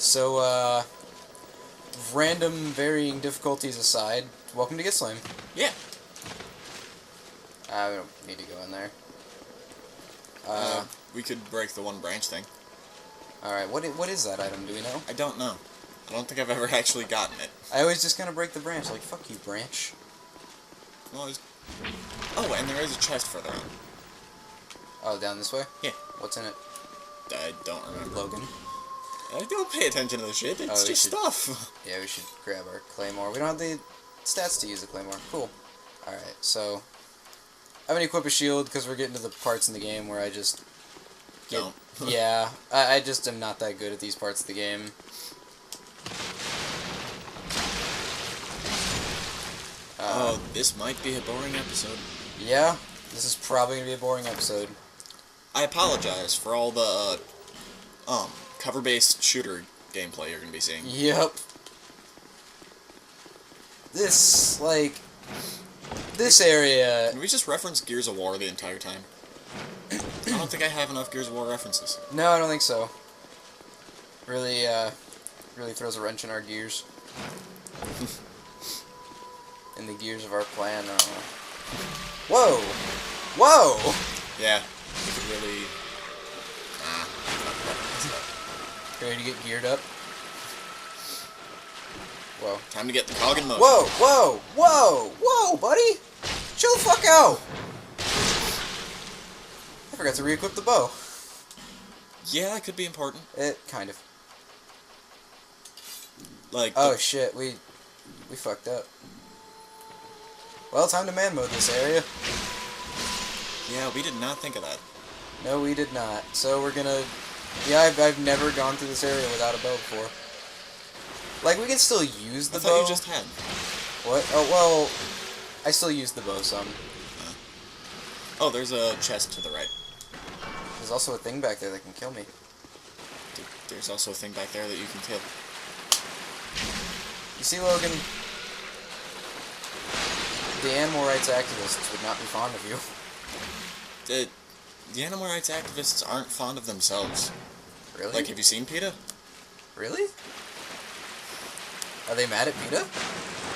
So, random varying difficulties aside, welcome to Get Slam. Yeah. We don't need to go in there. We could break the one branch thing. Alright, what is that item, do we know? I don't know. I don't think I've ever actually gotten it. I always just kind of break the branch, like, fuck you, branch. Well, oh, and there is a chest further on. Oh, down this way? Yeah. What's in it? I don't remember. Logan. I don't pay attention to the shit, it's just stuff. Yeah, we should grab our claymore. We don't have the stats to use the claymore. Cool. Alright, so... I haven't equipped a shield because we're getting to the parts in the game where I just... Don't. Yeah, I just am not that good at these parts of the game. Oh, this might be a boring episode. Yeah, this is probably going to be a boring episode. I apologize for all the, cover-based shooter gameplay you're going to be seeing. Yep. This, like... This area... Can we just reference Gears of War the entire time? I don't think I have enough Gears of War references. No, I don't think so. Really, really throws a wrench in our gears. In the gears of our plan. Whoa! Whoa! Yeah, we could really... Ready to get geared up? Whoa. Time to get the cog in motion. Whoa! Whoa! Whoa! Whoa, buddy! Chill the fuck out! I forgot to re-equip the bow. Yeah, it could be important. Kind of. Like... Oh shit, we fucked up. Well, time to man mode this area. Yeah, we did not think of that. No, we did not. So we're gonna... Yeah, I've never gone through this area without a bow before. Like, we can still use the I bow. thought you just had. What? Oh, well... I still use the bow some. Oh, there's a chest to the right. There's also a thing back there that can kill me. There's also a thing back there that you can kill. You see, Logan? The animal rights activists would not be fond of you. The animal rights activists aren't fond of themselves. Really? Like, have you seen PETA? Really? Are they mad at PETA?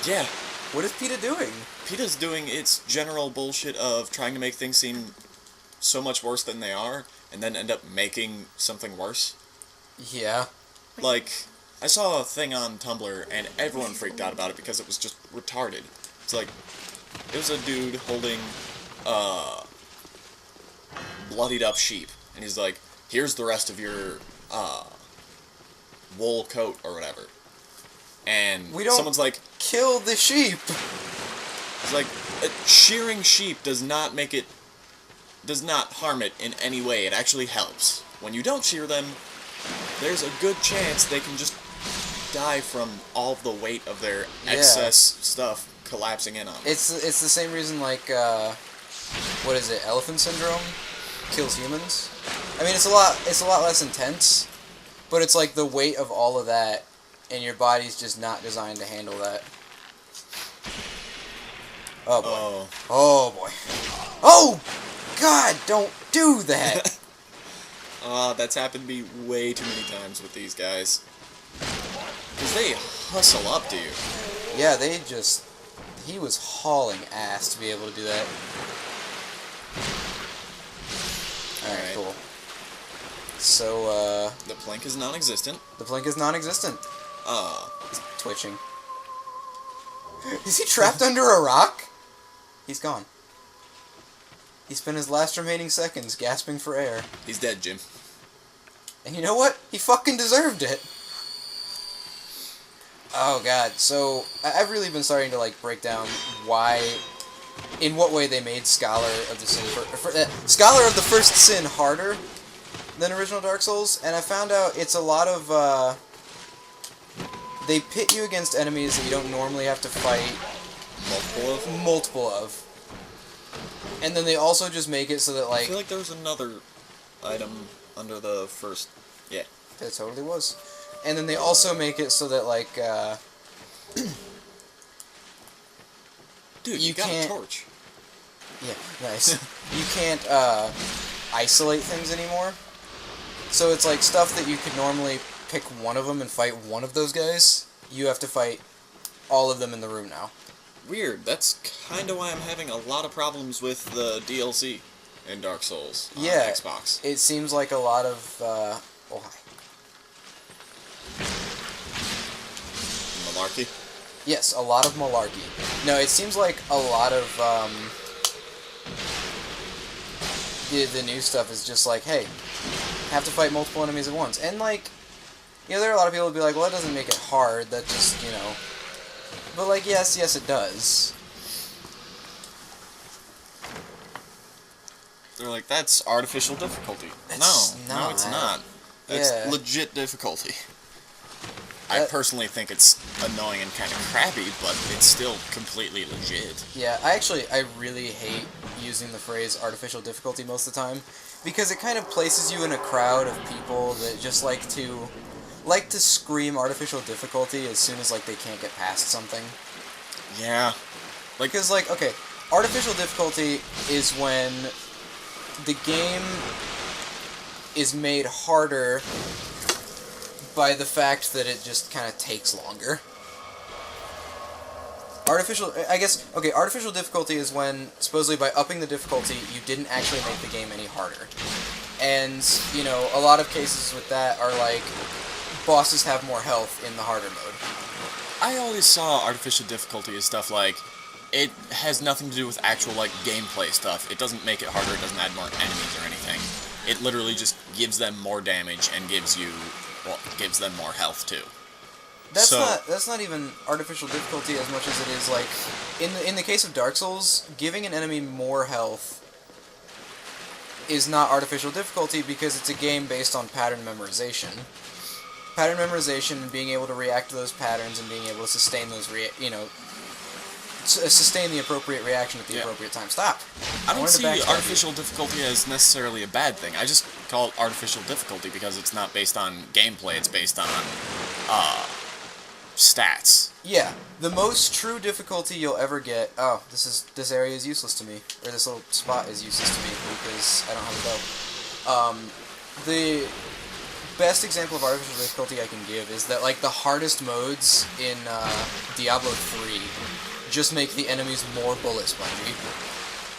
Yeah. What is PETA doing? PETA's doing its general bullshit of trying to make things seem so much worse than they are, and then end up making something worse. Yeah. Like, I saw a thing on Tumblr, and everyone freaked out about it because it was just retarded. It's like, it was a dude holding, bloodied up sheep, and he's like, here's the rest of your, wool coat, or whatever. And someone's like, kill the sheep! It's like, shearing sheep does not harm it in any way. It actually helps. When you don't shear them, there's a good chance they can just die from all of the weight of their excess stuff collapsing in on them. It's the same reason, like, what is it, elephant syndrome kills humans? I mean, it's a lot less intense, but it's like the weight of all of that, and your body's just not designed to handle that. Oh boy. Oh. Oh boy. Oh! God, don't do that! That's happened to me way too many times with these guys. Because they hustle up to you. Yeah, he was hauling ass to be able to do that. Alright, cool. So, The plank is non-existent. the blink is non-existent. He's twitching. Is he trapped under a rock? He's gone. He spent his last remaining seconds gasping for air. He's dead, Jim. And you know what? He fucking deserved it. Oh god, so I've really been starting to like break down in what way they made Scholar of the Scholar of the First Sin harder than original Dark Souls, and I found out it's a lot of they pit you against enemies that you don't normally have to fight multiple of. And then they also just make it so that, like... I feel like there was another item under the first... Yeah. There totally was. And then they also make it so that, like, Dude, you got a torch. Yeah, nice. You can't, isolate things anymore. So it's like stuff that you could normally pick one of them and fight one of those guys, you have to fight all of them in the room now. Weird. That's kind of why I'm having a lot of problems with the DLC in Dark Souls on Xbox. It seems like a lot of... oh, hi. Malarkey? Yes, a lot of malarkey. No, it seems like a lot of... the new stuff is just like, hey, have to fight multiple enemies at once. And, like, you know, there are a lot of people who be like, well, that doesn't make it hard. That just, you know... But, like, yes, it does. They're like, that's artificial difficulty. It's No, it's not. That's legit difficulty. I personally think it's annoying and kind of crappy, but it's still completely legit. Yeah, I really hate using the phrase artificial difficulty most of the time, because it kind of places you in a crowd of people that just like to scream artificial difficulty as soon as, like, they can't get past something. Yeah. Because, like, okay, artificial difficulty is when the game is made harder by the fact that it just kind of takes longer. Artificial difficulty is when, supposedly by upping the difficulty, you didn't actually make the game any harder. And, you know, a lot of cases with that are like, bosses have more health in the harder mode. I always saw artificial difficulty as stuff like, it has nothing to do with actual, like, gameplay stuff. It doesn't make it harder, it doesn't add more enemies or anything. It literally just gives them more damage and gives them more health too. That's not even artificial difficulty as much as it is, like, in the case of Dark Souls, giving an enemy more health is not artificial difficulty because it's a game based on pattern memorization. Pattern memorization and being able to react to those patterns and being able to sustain those sustain the appropriate reaction at the appropriate time. Stop. I don't see artificial difficulty as necessarily a bad thing. I just call it artificial difficulty because it's not based on gameplay, it's based on stats. Yeah, the most true difficulty you'll ever get... Oh, this area is useless to me. Or this little spot is useless to me because I don't have a bow. The best example of artificial difficulty I can give is that, like, the hardest modes in Diablo 3 just make the enemies more bullet spongy.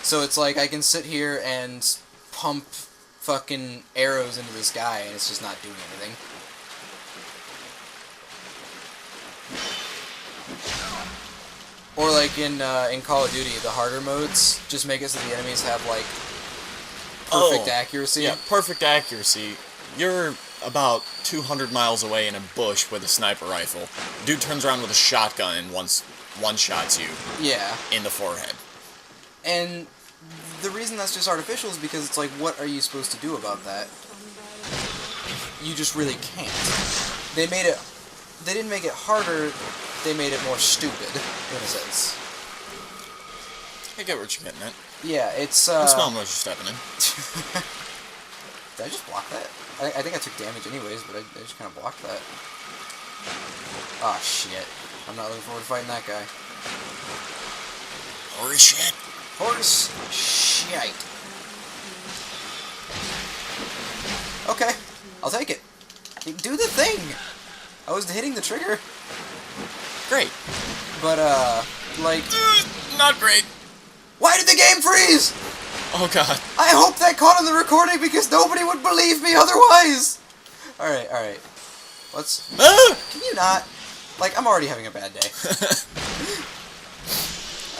So it's like I can sit here and pump fucking arrows into this guy and it's just not doing anything. Or like in Call of Duty, the harder modes just make it so the enemies have, like, perfect accuracy. Yeah, perfect accuracy. You're about 200 miles away in a bush with a sniper rifle. Dude turns around with a shotgun and one-shots you. Yeah. In the forehead. And the reason that's just artificial is because it's like, what are you supposed to do about that? You just really can't. They didn't make it harder, they made it more stupid, in a sense. I get what you're getting at. Yeah, it's, I'm smelling what you're stepping in. Did I just block that? I think I took damage anyways, but I just kind of blocked that. Ah, shit. I'm not looking forward to fighting that guy. Horse shit. Horse shite. Okay, I'll take it. Do the thing! I was hitting the trigger. Great. But, like... Not great. Why did the game freeze? Oh, God. I hope that caught on the recording because nobody would believe me otherwise! Alright. Let's... Can you not? Like, I'm already having a bad day.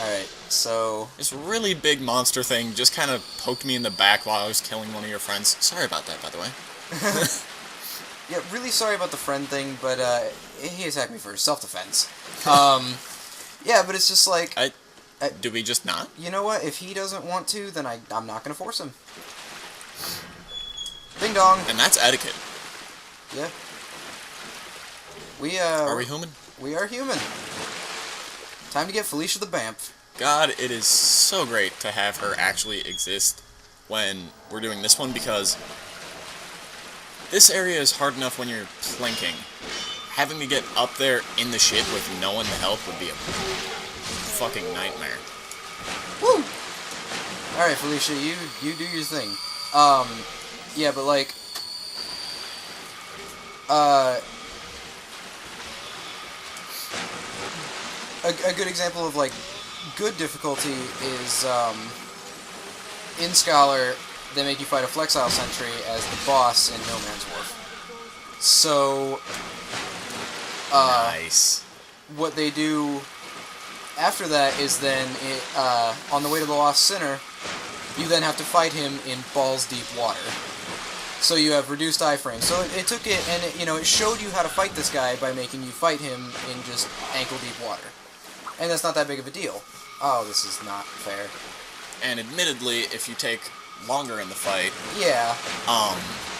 Alright, so... This really big monster thing just kind of poked me in the back while I was killing one of your friends. Sorry about that, by the way. Yeah, really sorry about the friend thing, but, he attacked me for self-defense. Yeah, but it's just like... Do we just not? You know what? If he doesn't want to, then I'm not gonna force him. Ding dong! And that's etiquette. Yeah. Are we human? We are human. Time to get Felicia the Bamf. God, it is so great to have her actually exist when we're doing this one, because this area is hard enough when you're plinking. Having to get up there in the shit with no one to help would be a fucking nightmare. Woo! Alright, Felicia, you do your thing. Yeah, but like... Uh, a good example of, like, good difficulty is, in Scholar, they make you fight a Flexile Sentry as the boss in No Man's Wharf. So, Nice. what they do after that is then, on the way to the Lost Sinner, you then have to fight him in balls deep water. So you have reduced iframe. So it took it, and it showed you how to fight this guy by making you fight him in just ankle deep water. And that's not that big of a deal. Oh, this is not fair. And admittedly, if you take longer in the fight, Yeah,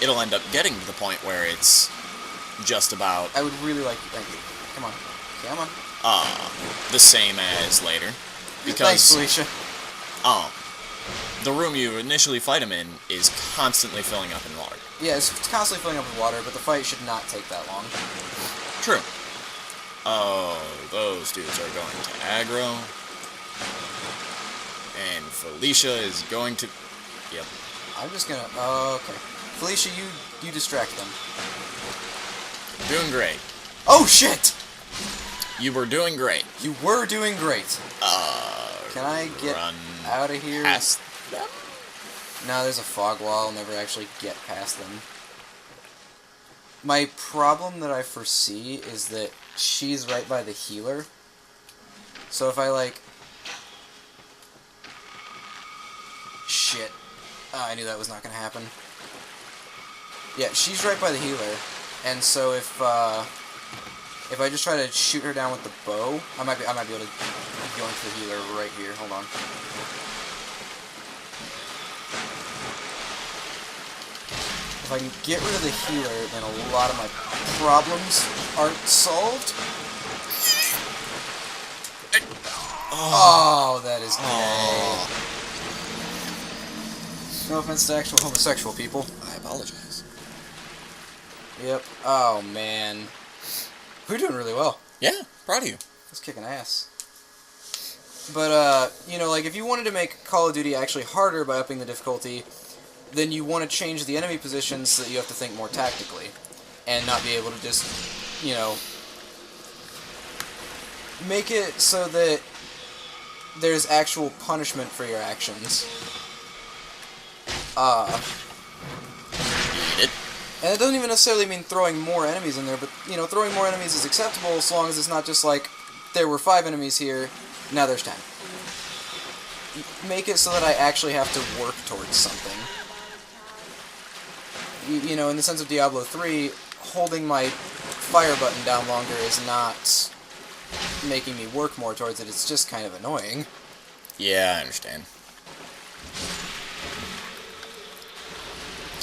it'll end up getting to the point where it's just about I would really like you. Thank you. Come on. Come on. the same as later. Thanks, Because Felicia. the room you initially fight him in is constantly filling up in water. Yeah, it's constantly filling up with water, but the fight should not take that long. True. Oh, those dudes are going to aggro. And Felicia is going to... Yep. I'm just gonna... okay. Felicia, you distract them. Doing great. Oh, shit! You were doing great. You were doing great. Can I get Run out of here? past them? No, there's a fog wall. I'll never actually get past them. My problem that I foresee is that she's right by the healer. So if I, like... Shit. Oh, I knew that was not going to happen. Yeah, she's right by the healer. And so if I just try to shoot her down with the bow, I might be able to go into the healer right here. Hold on. If I can get rid of the healer, then a lot of my problems aren't solved. Oh, that is gay. No offense to actual homosexual people. I apologize. Yep. Oh, man. We're doing really well. Yeah, proud of you. It's kicking ass. But, like, if you wanted to make Call of Duty actually harder by upping the difficulty, then you want to change the enemy positions so that you have to think more tactically. And not be able to just, make it so that there's actual punishment for your actions. Eat it. And it doesn't even necessarily mean throwing more enemies in there, but, throwing more enemies is acceptable so long as it's not just like, there were 5 enemies here, now there's 10. Make it so that I actually have to work towards something. In the sense of Diablo 3, holding my fire button down longer is not making me work more towards it, it's just kind of annoying. Yeah, I understand.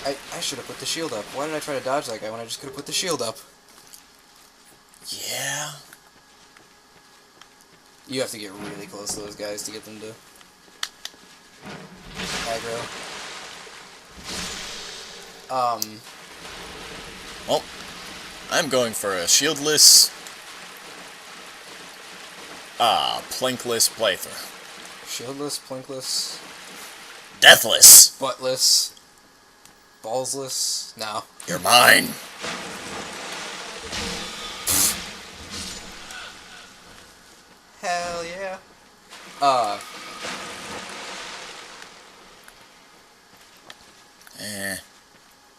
I should have put the shield up. Why did I try to dodge that guy when I just could have put the shield up? Yeah. You have to get really close to those guys to get them to aggro. Well, I'm going for a shieldless, plinkless playthrough. Shieldless, plinkless, Deathless. buttless, ballsless. No. You're mine. Hell yeah.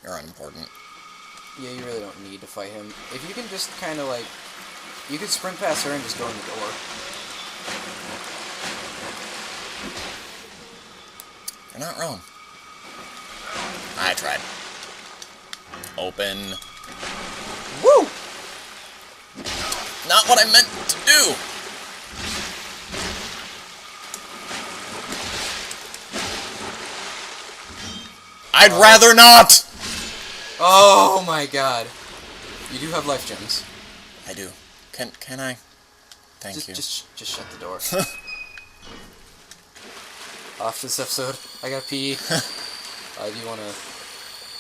You're unimportant. Yeah, you really don't need to fight him. If you can just kind of like... You could sprint past her and just go in the door. You're not wrong. I tried. Open. Woo! Not what I meant to do! I'd rather not! Oh my god. You do have life gems. I do. Can I? Thank you. Just shut the door. Off this episode. I gotta pee. Do you want to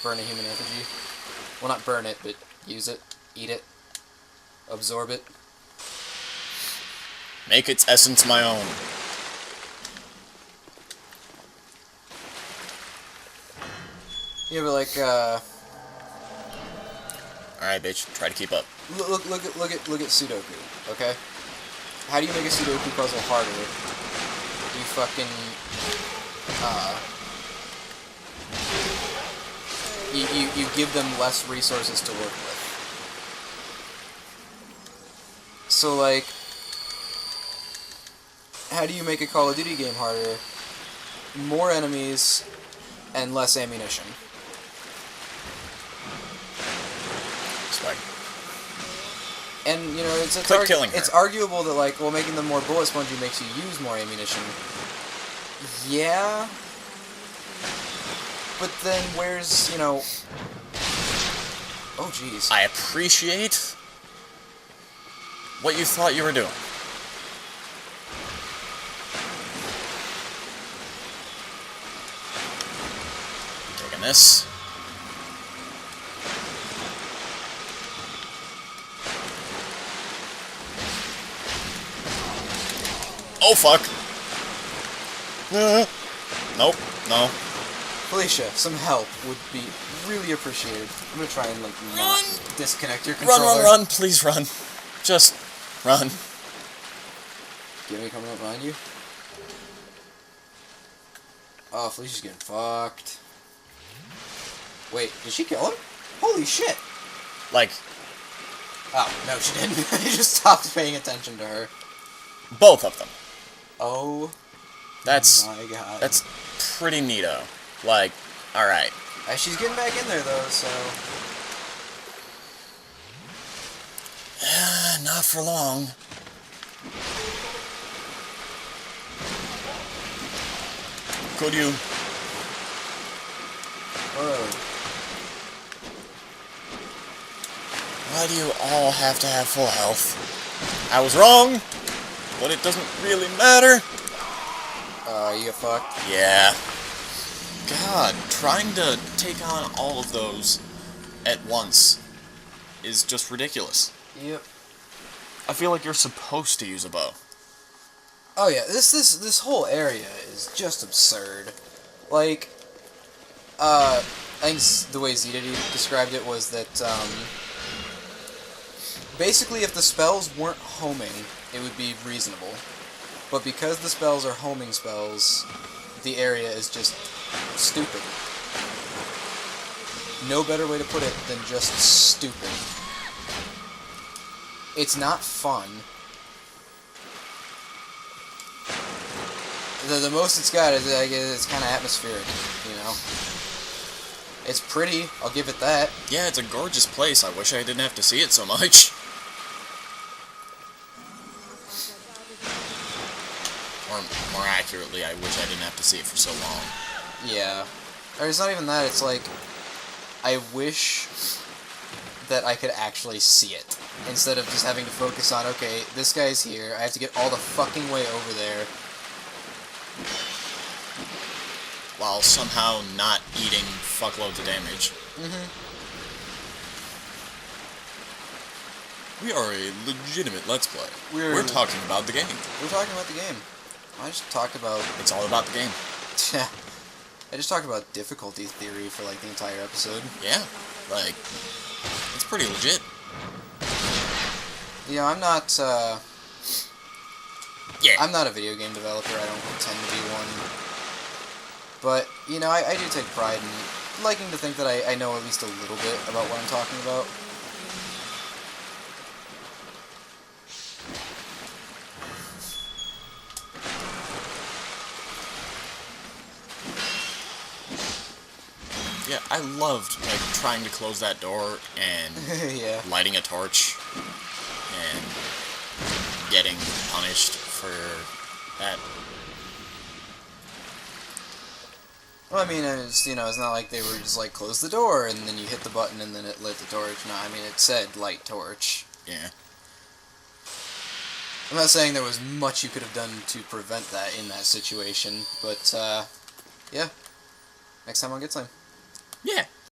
burn a human effigy? Well, not burn it, but use it, eat it, absorb it. Make its essence my own. Yeah, but like, Alright, bitch, try to keep up. Look at Sudoku, okay? How do you make a Sudoku puzzle harder? You fucking, you give them less resources to work with. So, like, how do you make a Call of Duty game harder? More enemies and less ammunition. Swag. And, you know, Quit killing her. it's arguable that, like, well, making them more bullet spongy makes you use more ammunition. Yeah. But then where's, you know... Oh, jeez. I appreciate what you thought you were doing. Taking this. Oh, fuck. Nope, no. Felicia, some help would be really appreciated. I'm gonna try and, like, Run! not disconnect your Run, controller. run, please run. Just run. Get me coming up behind you. Oh, Felicia's getting fucked. Wait, did she kill him? Holy shit! Like, Oh, no, she didn't. I just stopped paying attention to her. both of them. Oh That's my god. that's pretty neato. Like, alright. She's getting back in there, though, so... Not for long. Could you? Whoa. Why do you all have to have full health? I was wrong, but it doesn't really matter. You get fucked? Yeah. God, trying to take on all of those at once is just ridiculous. Yep. I feel like you're supposed to use a bow. Oh yeah, this whole area is just absurd. Like, I think the way Zeta described it was that, basically if the spells weren't homing, it would be reasonable. But because the spells are homing spells, the area is just stupid. No better way to put it than just stupid. It's not fun. The most it's got is, I guess, it's kind of atmospheric, you know? It's pretty, I'll give it that. Yeah, it's a gorgeous place. I wish I didn't have to see it so much. Or, more accurately, I wish I didn't have to see it for so long. Yeah. Or it's not even that, it's like, I wish that I could actually see it. Instead of just having to focus on, okay, this guy's here, I have to get all the fucking way over there. While somehow not eating fuckloads of damage. We are a legitimate Let's Play. We're talking about the game. We're talking about the game. I just talked about... It's all about the game. I just talked about difficulty theory for, like, the entire episode. Yeah, like, it's pretty legit. You know, I'm not a video game developer, I don't pretend to be one. But, you know, I do take pride in liking to think that I know at least a little bit about what I'm talking about. Yeah, I loved, like, trying to close that door and Yeah. lighting a torch and getting punished for that. Well, I mean, it's, you know, it's not like they were just like, close the door, and then you hit the button, and then it lit the torch. No, I mean, it said light torch. Yeah. I'm not saying there was much you could have done to prevent that in that situation, but, yeah. Next time on Get Slam. Yeah.